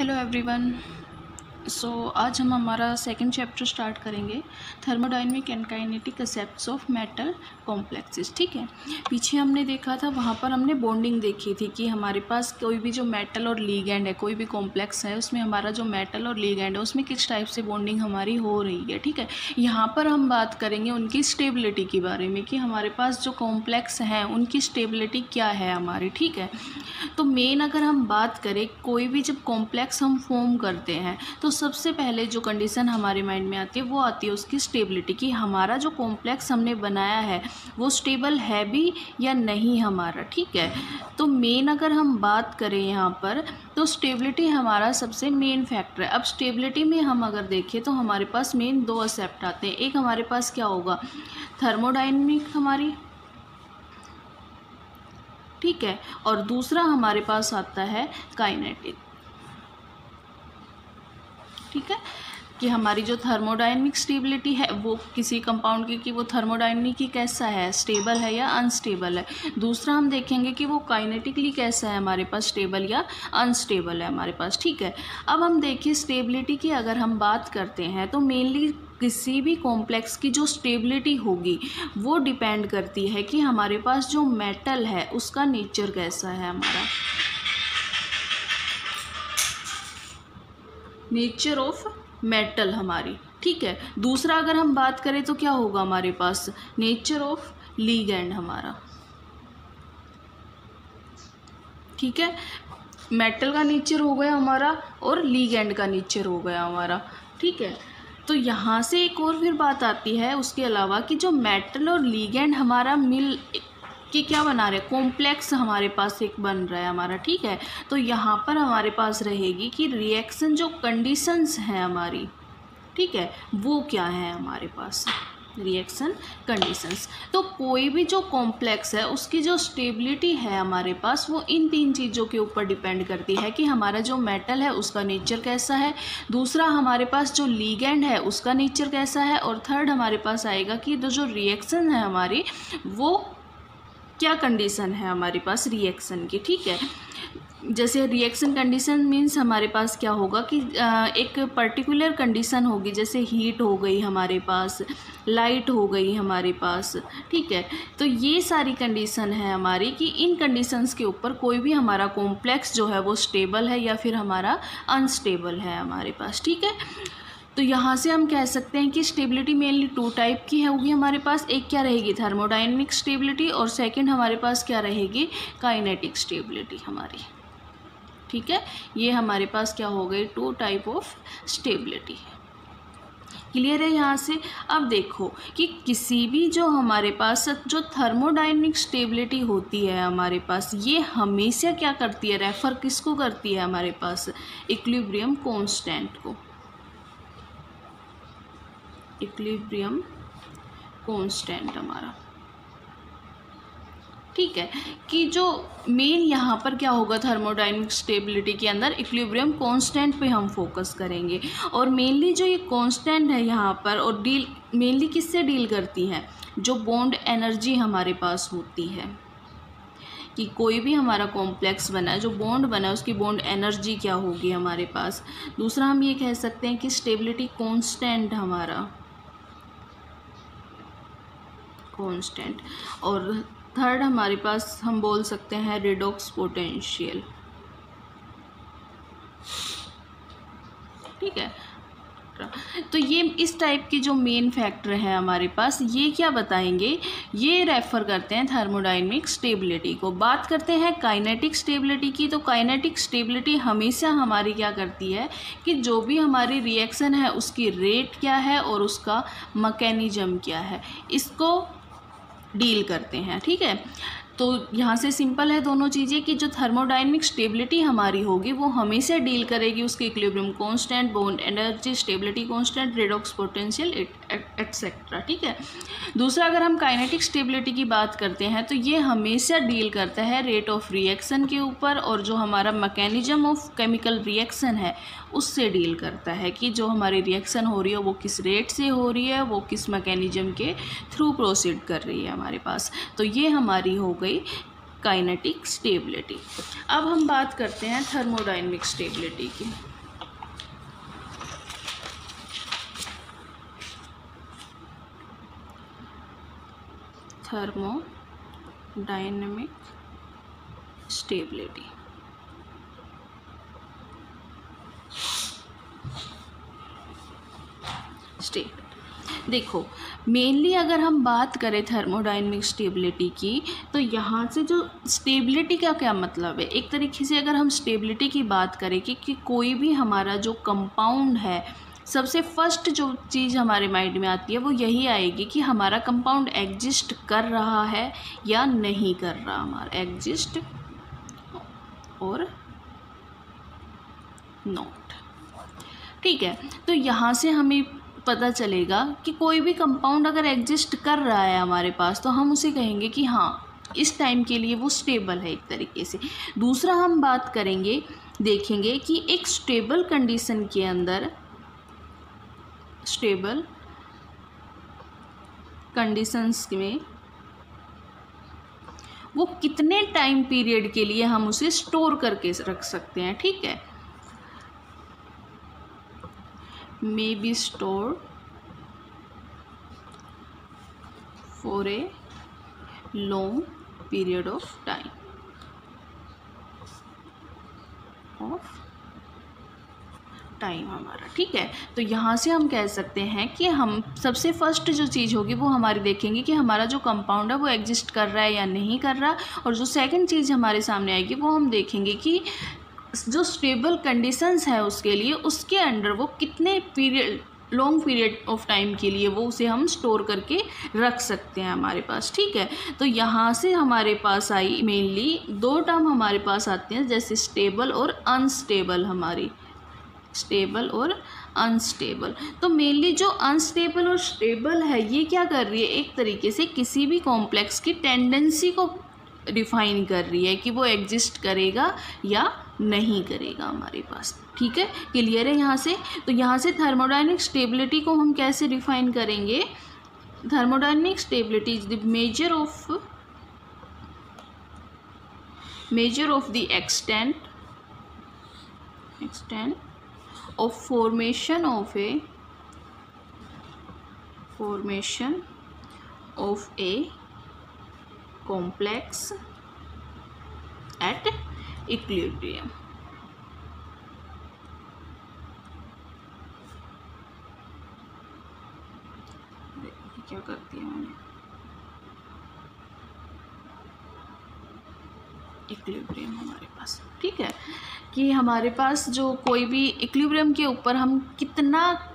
Hello everyone. आज हम हमारा सेकंड चैप्टर स्टार्ट करेंगे, thermodynamic and kinetic concepts of metal complexes. ठीक है, पीछे हमने देखा था, वहाँ पर हमने बॉन्डिंग देखी थी कि हमारे पास कोई भी जो मेटल और लीगैंड है, कोई भी कॉम्प्लेक्स है, उसमें हमारा जो मेटल और लीगैंड है उसमें किस टाइप से बॉन्डिंग हमारी हो रही है। ठीक है, यहाँ पर हम बात करेंगे उनकी स्टेबिलिटी के बारे में कि हमारे पास जो कॉम्प्लेक्स हैं उनकी स्टेबिलिटी क्या है हमारी। ठीक है, तो मेन अगर हम बात करें, कोई भी जब कॉम्प्लेक्स हम फॉर्म करते हैं तो सबसे पहले जो कंडीशन हमारे माइंड में आती है वो आती है उसकी स्टेबिलिटी, कि हमारा जो कॉम्प्लेक्स हमने बनाया है वो स्टेबल है भी या नहीं हमारा। ठीक है, तो मेन अगर हम बात करें यहाँ पर तो स्टेबिलिटी हमारा सबसे मेन फैक्टर है। अब स्टेबिलिटी में हम अगर देखें तो हमारे पास मेन दो एस्पेक्ट आते हैं। एक हमारे पास क्या होगा, थर्मोडायनेमिक हमारी, ठीक है, और दूसरा हमारे पास आता है काइनेटिक। ठीक है, कि हमारी जो थर्मोडायनेमिक स्टेबिलिटी है वो किसी कंपाउंड की, कि वो थर्मोडायनेमिकली कैसा है, स्टेबल है या अनस्टेबल है। दूसरा हम देखेंगे कि वो काइनेटिकली कैसा है, हमारे पास स्टेबल या अनस्टेबल है हमारे पास। ठीक है, अब हम देखिए स्टेबिलिटी की अगर हम बात करते हैं तो मेनली किसी भी कॉम्प्लेक्स की जो स्टेबिलिटी होगी वो डिपेंड करती है कि हमारे पास जो मेटल है उसका नेचर कैसा है, हमारा नेचर ऑफ मेटल हमारी। ठीक है, दूसरा अगर हम बात करें तो क्या होगा हमारे पास, नेचर ऑफ लीगैंड हमारा। ठीक है, मेटल का नेचर हो गया हमारा और लीगैंड का नेचर हो गया हमारा। ठीक है, तो यहाँ से एक और फिर बात आती है उसके अलावा कि जो मेटल और लीगैंड हमारा मिल कि क्या बना रहे, कॉम्प्लेक्स हमारे पास एक बन रहा है हमारा। ठीक है, तो यहाँ पर हमारे पास रहेगी कि रिएक्शन जो कंडीशंस हैं हमारी, ठीक है, वो क्या है हमारे पास, रिएक्शन कंडीशंस। तो कोई भी जो कॉम्प्लेक्स है उसकी जो स्टेबिलिटी है हमारे पास वो इन तीन चीज़ों के ऊपर डिपेंड करती है कि हमारा जो मेटल है उसका नेचर कैसा है, दूसरा हमारे पास जो लीगैंड है उसका नेचर कैसा है, और थर्ड हमारे पास आएगा कि जो रिएक्शन है हमारी वो क्या कंडीशन है हमारे पास रिएक्शन की। ठीक है, जैसे रिएक्शन कंडीशन मीन्स हमारे पास क्या होगा कि एक पर्टिकुलर कंडीशन होगी, जैसे हीट हो गई हमारे पास, लाइट हो गई हमारे पास। ठीक है, तो ये सारी कंडीशन है हमारी कि इन कंडीशंस के ऊपर कोई भी हमारा कॉम्प्लेक्स जो है वो स्टेबल है या फिर हमारा अनस्टेबल है हमारे पास। ठीक है, तो यहाँ से हम कह सकते हैं कि स्टेबिलिटी मेनली टू टाइप की होगी हमारे पास। एक क्या रहेगी, थर्मोडायनेमिक स्टेबिलिटी, और सेकंड हमारे पास क्या रहेगी, काइनेटिक स्टेबिलिटी हमारी। ठीक है, ये हमारे पास क्या हो गई, two type of stability. Clear है यहाँ से। अब देखो कि किसी भी जो हमारे पास जो थर्मोडायनेमिक स्टेबिलिटी होती है हमारे पास, ये हमेशा क्या करती है, रेफर किसको करती है हमारे पास, इक्विलिब्रियम कांस्टेंट को, इक्विलिब्रियम कांस्टेंट हमारा। ठीक है, कि जो मेन यहाँ पर क्या होगा थर्मोडायनेमिक स्टेबिलिटी के अंदर इक्विलिब्रियम कांस्टेंट पे हम फोकस करेंगे, और मेनली जो ये कांस्टेंट है यहाँ पर, और डील मेनली किससे डील करती है, जो बॉन्ड एनर्जी हमारे पास होती है, कि कोई भी हमारा कॉम्प्लेक्स बना है, जो बॉन्ड बना है उसकी बॉन्ड एनर्जी क्या होगी हमारे पास। दूसरा हम ये कह सकते हैं कि स्टेबिलिटी कांस्टेंट हमारा कांस्टेंट, और थर्ड हमारे पास हम बोल सकते हैं रिडॉक्स पोटेंशियल। ठीक है, तो ये इस टाइप के जो मेन फैक्टर है हमारे पास, ये क्या बताएंगे, ये रेफर करते हैं थर्मोडायनेमिक स्टेबिलिटी को। बात करते हैं काइनेटिक स्टेबिलिटी की, तो काइनेटिक स्टेबिलिटी हमेशा हमारी क्या करती है कि जो भी हमारी रिएक्शन है उसकी रेट क्या है और उसका मैकेनिज्म क्या है, इसको डील करते हैं। ठीक है, तो यहाँ से सिंपल है दोनों चीज़ें कि जो थर्मोडायनेमिक स्टेबिलिटी हमारी होगी वो हमेशा डील करेगी उसके equilibrium constant, bond energy, stability constant, redox potential etcetera. ठीक है, दूसरा अगर हम काइनेटिक स्टेबिलिटी की बात करते हैं तो ये हमेशा डील करता है रेट ऑफ रिएक्शन के ऊपर, और जो हमारा मैकेनिज्म ऑफ केमिकल रिएक्शन है उससे डील करता है कि जो हमारी रिएक्शन हो रही है वो किस रेट से हो रही है, वो किस मैकेनिज्म के थ्रू प्रोसीड कर रही है हमारे पास। तो ये हमारी हो गई काइनेटिक स्टेबिलिटी। अब हम बात करते हैं थर्मोडायनेमिक स्टेबिलिटी की। Thermodynamic stability. देखो मेनली अगर हम बात करें थर्मोडायनेमिक स्टेबिलिटी की, तो यहाँ से जो स्टेबिलिटी का क्या मतलब है, एक तरीके से अगर हम स्टेबिलिटी की बात करें कि कोई भी हमारा जो कंपाउंड है, सबसे फर्स्ट जो चीज़ हमारे माइंड में आती है वो यही आएगी कि हमारा कंपाउंड एग्जिस्ट कर रहा है या नहीं कर रहा, हमारा एग्जिस्ट और नॉट। ठीक है, तो यहाँ से हमें पता चलेगा कि कोई भी कंपाउंड अगर एग्जिस्ट कर रहा है हमारे पास, तो हम उसे कहेंगे कि हाँ इस टाइम के लिए वो स्टेबल है एक तरीके से। दूसरा हम बात करेंगे, देखेंगे कि एक स्टेबल कंडीशन के अंदर, स्टेबल कंडीशंस में वो कितने टाइम पीरियड के लिए हम उसे स्टोर करके रख सकते हैं। ठीक है, may be stored for a long period of time हमारा। ठीक है, तो यहाँ से हम कह सकते हैं कि हम सबसे फर्स्ट जो चीज़ होगी वो हमारी देखेंगे कि हमारा जो कंपाउंड है वो एग्जिस्ट कर रहा है या नहीं कर रहा, और जो सेकंड चीज़ हमारे सामने आएगी वो हम देखेंगे कि जो स्टेबल कंडीशंस है उसके लिए, उसके अंडर वो कितने period, long period of time के लिए वो उसे हम स्टोर करके रख सकते हैं हमारे पास। ठीक है, तो यहाँ से हमारे पास आई मेनली दो टर्म हमारे पास आते हैं, जैसे स्टेबल और अनस्टेबल, हमारी स्टेबल और अनस्टेबल। तो मेनली जो अनस्टेबल और स्टेबल है ये क्या कर रही है, एक तरीके से किसी भी कॉम्प्लेक्स की टेंडेंसी को डिफाइन कर रही है कि वो एग्जिस्ट करेगा या नहीं करेगा हमारे पास। ठीक है, क्लियर है यहाँ से। तो यहाँ से थर्मोडायनेमिक स्टेबिलिटी को हम कैसे डिफाइन करेंगे, thermodynamic stability is the measure of the extent of formation of a complex at equilibrium। क्या करती है मैंने, इक्विलिब्रियम हमारे पास। ठीक है, कि हमारे पास जो कोई भी इक्विलिब्रियम के ऊपर हम कितना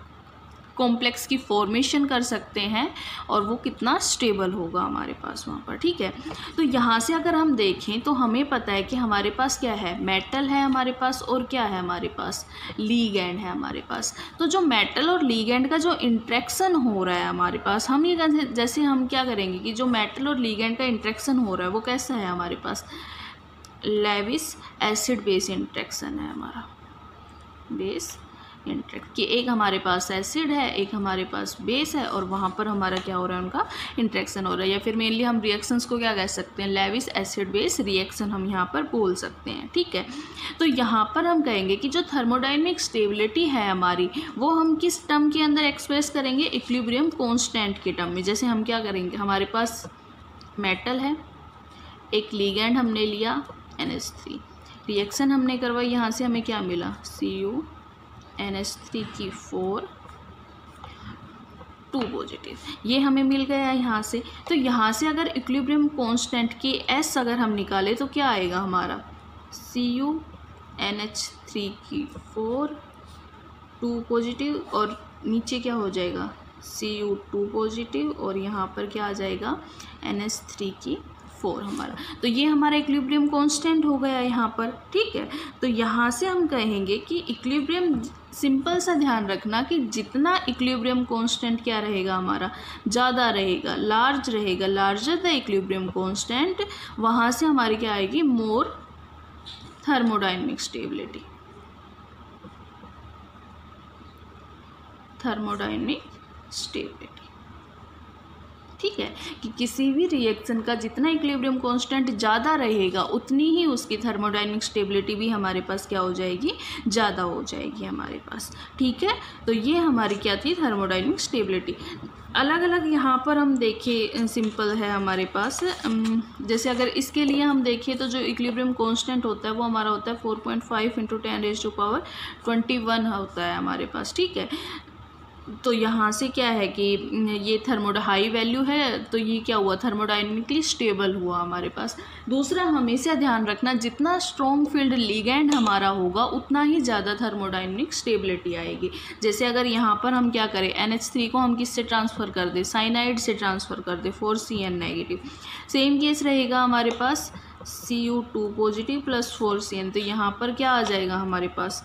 कॉम्प्लेक्स की फॉर्मेशन कर सकते हैं और वो कितना स्टेबल होगा हमारे पास वहाँ पर। ठीक है, तो यहाँ से अगर हम देखें तो हमें पता है कि हमारे पास क्या है, मेटल है हमारे पास, और क्या है हमारे पास, लीगैंड है हमारे पास। तो जो मेटल और लीगैंड का जो इंट्रैक्शन हो रहा है हमारे पास, हम ये जैसे हम क्या करेंगे कि जो मेटल और लीगैंड का इंट्रैक्शन हो रहा है वो कैसा है हमारे पास, लेविस एसिड बेस इंट्रैक्शन है हमारा, बेस इंट्रैक्ट कि एक हमारे पास एसिड है, एक हमारे पास बेस है, और वहाँ पर हमारा क्या हो रहा है, उनका इंट्रैक्शन हो रहा है। या फिर मेनली हम रिएक्शंस को क्या कह सकते हैं, लेविस एसिड बेस रिएक्शन हम यहाँ पर बोल सकते हैं। ठीक है, तो यहाँ पर हम कहेंगे कि जो थर्मोडायनेमिक स्टेबिलिटी है हमारी, वो हम किस टर्म के अंदर एक्सप्रेस करेंगे, इक्विलिब्रियम कांस्टेंट के टर्म में। जैसे हम क्या करेंगे, हमारे पास मेटल है, एक लीगैंड हमने लिया NH3, रिएक्शन हमने करवाई, यहाँ से हमें क्या मिला, CuNH3 की 4 2 पॉजिटिव, ये हमें मिल गया यहाँ से। तो यहाँ से अगर इक्विलिब्रियम कांस्टेंट के S अगर हम निकाले तो क्या आएगा हमारा, CuNH3 की 4 2 पॉजिटिव, और नीचे क्या हो जाएगा, Cu2 पॉजिटिव, और यहाँ पर क्या आ जाएगा, NH3 की 4 हमारा। तो ये हमारा इक्विलिब्रियम कांस्टेंट हो गया यहाँ पर। ठीक है, तो यहाँ से हम कहेंगे कि इक्विलिब्रियम, सिंपल सा ध्यान रखना कि जितना इक्विलिब्रियम कांस्टेंट क्या रहेगा हमारा, ज़्यादा रहेगा, लार्ज रहेगा, लार्जर द इक्विलिब्रियम कांस्टेंट, वहाँ से हमारी क्या आएगी, मोर थर्मोडायनेमिक स्टेबिलिटी, थर्मोडायनेमिक स्टेबिलिटी। ठीक है, कि किसी भी रिएक्शन का जितना इक्विलिब्रियम कांस्टेंट ज़्यादा रहेगा उतनी ही उसकी थर्मोडायनेमिक स्टेबिलिटी भी हमारे पास क्या हो जाएगी, ज़्यादा हो जाएगी हमारे पास। ठीक है, तो ये हमारी क्या थी, थर्मोडायनेमिक स्टेबिलिटी। अलग अलग यहाँ पर हम देखें, सिंपल है हमारे पास। जैसे अगर इसके लिए हम देखें तो जो इक्विलिब्रियम कांस्टेंट होता है वो हमारा होता है 4.5 × 10⁻21 होता है हमारे पास। ठीक है, तो यहाँ से क्या है कि ये हाई वैल्यू है, तो ये क्या हुआ, थर्मोडायनेमिकली स्टेबल हुआ हमारे पास। दूसरा हमेशा ध्यान रखना, जितना स्ट्रॉन्ग फील्ड लिगैंड हमारा होगा उतना ही ज़्यादा थर्मोडायनेमिक स्टेबिलिटी आएगी। जैसे अगर यहाँ पर हम क्या करें, NH3 को हम किससे ट्रांसफ़र कर दें, साइनाइड से ट्रांसफ़र कर दें, 4Cn नेगेटिव। सेम केस रहेगा हमारे पास Cu2 पॉजिटिव प्लस 4Cn, तो यहाँ पर क्या आ जाएगा हमारे पास,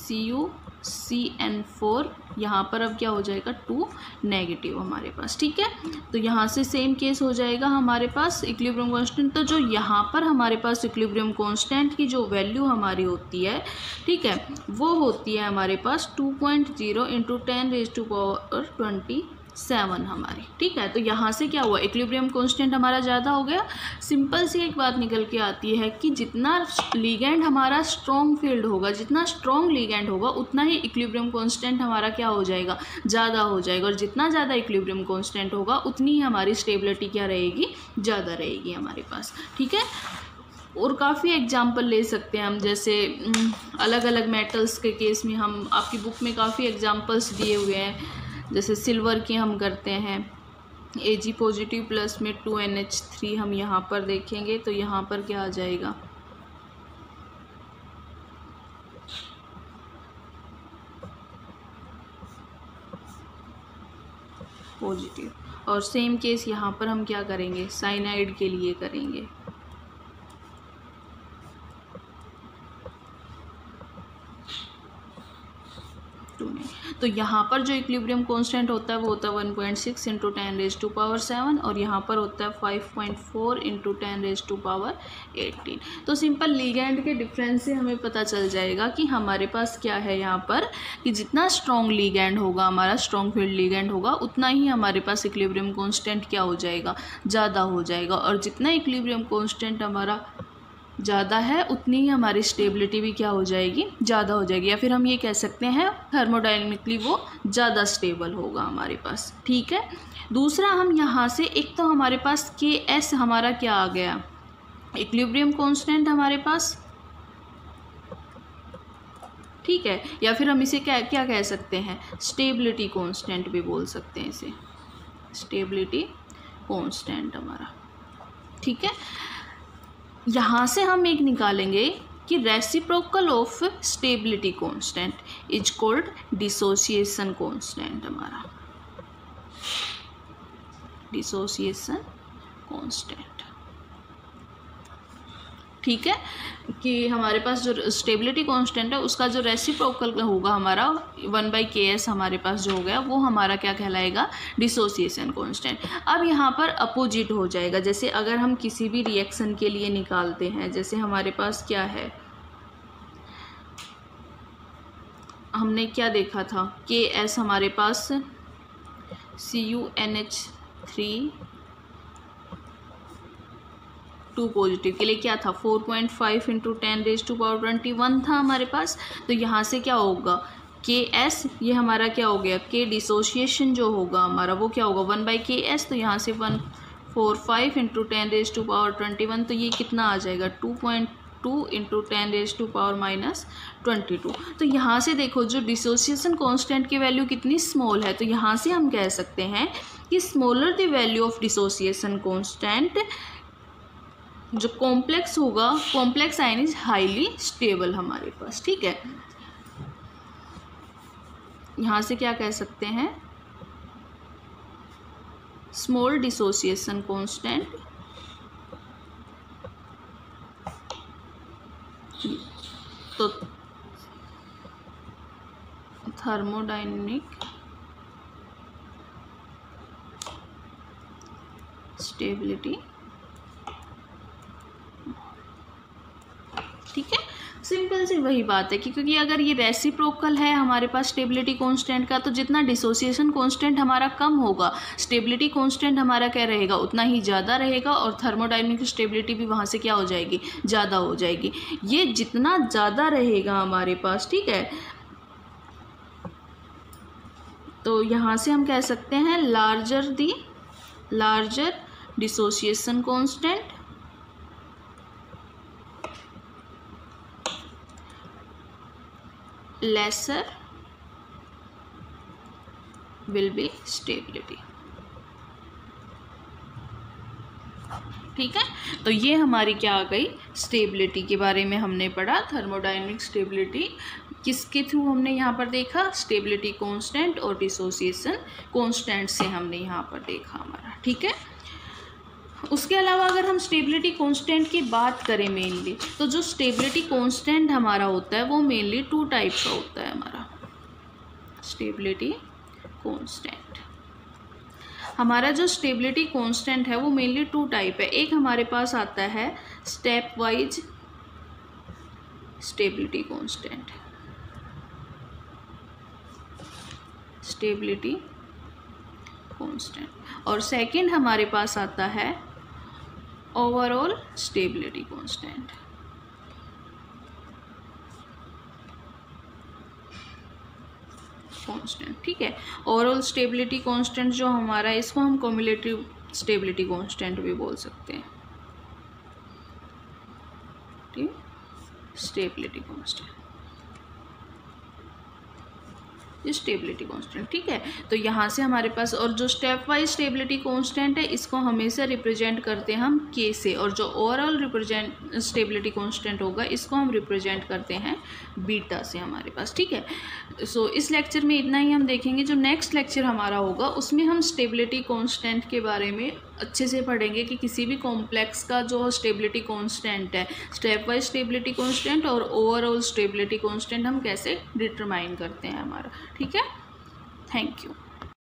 CuCN4, यहाँ पर अब क्या हो जाएगा, 2 नेगेटिव हमारे पास। ठीक है, तो यहाँ से सेम केस हो जाएगा हमारे पास इक्विलिब्रियम कांस्टेंट। तो जो यहाँ पर हमारे पास इक्विलिब्रियम कांस्टेंट की जो वैल्यू हमारी होती है, ठीक है, वो होती है हमारे पास 2.0 × 10⁻27 हमारी। ठीक है, तो यहाँ से क्या हुआ, इक्विलिब्रियम कांस्टेंट हमारा ज़्यादा हो गया। सिंपल सी एक बात निकल के आती है कि जितना लिगैंड हमारा स्ट्रॉन्ग फील्ड होगा, जितना स्ट्रॉन्ग लिगैंड होगा उतना ही इक्विलिब्रियम कांस्टेंट हमारा क्या हो जाएगा, ज़्यादा हो जाएगा। और जितना ज़्यादा इक्विलिब्रियम कांस्टेंट होगा उतनी ही हमारी स्टेबिलिटी क्या रहेगी, ज़्यादा रहेगी हमारे पास। ठीक है, और काफ़ी एग्जाम्पल ले सकते हैं हम, जैसे अलग अलग मेटल्स के केस में हम, आपकी बुक में काफ़ी एग्जाम्पल्स दिए हुए हैं। जैसे सिल्वर की हम करते हैं, Ag पॉजिटिव प्लस में 2NH3 हम यहाँ पर देखेंगे, तो यहाँ पर क्या आ जाएगा, पॉजिटिव। और सेम केस यहाँ पर हम क्या करेंगे, साइनाइड के लिए करेंगे। तो यहाँ पर जो इक्विलिब्रियम कांस्टेंट होता है वो होता है 1.6 × 10⁻7 और यहाँ पर होता है 5.4 × 10⁻18। तो सिंपल लिगैंड के डिफरेंस से हमें पता चल जाएगा कि हमारे पास क्या है यहाँ पर, कि जितना स्ट्रॉन्ग लिगैंड होगा, हमारा स्ट्रॉन्ग फील्ड लिगैंड होगा, उतना ही हमारे पास इक्विलिब्रियम कांस्टेंट क्या हो जाएगा, ज़्यादा हो जाएगा। और जितना इक्विलिब्रियम कांस्टेंट हमारा ज़्यादा है उतनी ही हमारी स्टेबिलिटी भी क्या हो जाएगी, ज़्यादा हो जाएगी। या फिर हम ये कह सकते हैं थर्मोडायनेमिकली वो ज़्यादा स्टेबल होगा हमारे पास। ठीक है, दूसरा हम यहाँ से, एक तो हमारे पास Ks हमारा क्या आ गया, इक्विलिब्रियम कांस्टेंट हमारे पास। ठीक है, या फिर हम इसे क्या क्या कह सकते हैं, स्टेबिलिटी कांस्टेंट भी बोल सकते हैं इसे, स्टेबिलिटी कांस्टेंट हमारा। ठीक है, यहाँ से हम एक निकालेंगे कि reciprocal of stability constant is called dissociation constant हमारा, डिसोसिएशन कांस्टेंट। ठीक है, कि हमारे पास जो स्टेबिलिटी कांस्टेंट है उसका जो रेसिप्रोकल होगा हमारा 1/Ks हमारे पास जो हो गया, वो हमारा क्या कहलाएगा, डिसोसिएशन कांस्टेंट। अब यहाँ पर अपोजिट हो जाएगा। जैसे अगर हम किसी भी रिएक्शन के लिए निकालते हैं, जैसे हमारे पास क्या है, हमने क्या देखा था, Ks हमारे पास CuNH3 2 पॉजिटिव के लिए क्या था, 4.5 × 10⁻21 था हमारे पास। तो यहाँ से क्या होगा, Ks ये हमारा क्या हो गया, K डिसोसिएशन जो होगा हमारा वो क्या होगा, 1/Ks। तो यहाँ से 145 × 10⁻21, तो ये कितना आ जाएगा, 2.2 × 10⁻22। तो यहाँ से देखो जो डिसोसिएशन कांस्टेंट की वैल्यू कितनी स्मॉल है, तो यहाँ से हम कह सकते हैं कि smaller the value of dissociation constant, जो कॉम्प्लेक्स होगा, complex ion is highly stable हमारे पास। ठीक है, यहाँ से क्या कह सकते हैं, स्मॉल डिसोसिएशन कांस्टेंट तो थर्मोडायनेमिक स्टेबिलिटी। ठीक है, सिंपल सी वही बात है कि क्योंकि अगर ये रेसिप्रोकल है हमारे पास स्टेबिलिटी कांस्टेंट का, तो जितना डिसोसिएशन कांस्टेंट हमारा कम होगा, स्टेबिलिटी कांस्टेंट हमारा क्या रहेगा, उतना ही ज़्यादा रहेगा, और थर्मोडायनेमिक स्टेबिलिटी भी वहाँ से क्या हो जाएगी, ज़्यादा हो जाएगी। ये जितना ज़्यादा रहेगा हमारे पास, ठीक है, तो यहाँ से हम कह सकते हैं larger dissociation constant, laser will be stability. ठीक है, तो ये हमारी क्या आ गई, स्टेबिलिटी के बारे में हमने पढ़ा। थर्मोडायनेमिक स्टेबिलिटी किसके थ्रू हमने यहाँ पर देखा, स्टेबिलिटी कांस्टेंट और डिसोसिएशन कांस्टेंट से हमने यहाँ पर देखा हमारा। ठीक है, उसके अलावा अगर हम स्टेबिलिटी कांस्टेंट की बात करें मेनली, तो जो स्टेबिलिटी कांस्टेंट हमारा होता है वो मेनली 2 टाइप का होता है हमारा। स्टेबिलिटी कांस्टेंट, हमारा जो स्टेबिलिटी कांस्टेंट है वो मेनली 2 टाइप है। एक हमारे पास आता है step wise stability constant, stability constant, और सेकंड हमारे पास आता है ओवरऑल स्टेबिलिटी कांस्टेंट। ठीक है, ओवरऑल स्टेबिलिटी कांस्टेंट जो हमारा है, इसको हम क्युमुलेटिव स्टेबिलिटी कांस्टेंट भी बोल सकते हैं। ठीक, स्टेबिलिटी कांस्टेंट, ये स्टेबिलिटी कांस्टेंट। ठीक है, तो यहाँ से हमारे पास, और जो स्टेप वाइज स्टेबिलिटी कांस्टेंट है इसको हमेशा रिप्रेजेंट करते हैं हम के से, और जो ओवरऑल स्टेबिलिटी कांस्टेंट होगा इसको हम रिप्रेजेंट करते हैं बीटा से हमारे पास। ठीक है, सो इस लेक्चर में इतना ही हम देखेंगे। जो नेक्स्ट लेक्चर हमारा होगा उसमें हम स्टेबिलिटी कांस्टेंट के बारे में अच्छे से पढ़ेंगे कि किसी भी कॉम्प्लेक्स का जो स्टेबिलिटी कांस्टेंट है, स्टेप वाइज स्टेबिलिटी कांस्टेंट और ओवरऑल स्टेबिलिटी कांस्टेंट हम कैसे डिटरमाइन करते हैं हमारा। ठीक है, थैंक यू।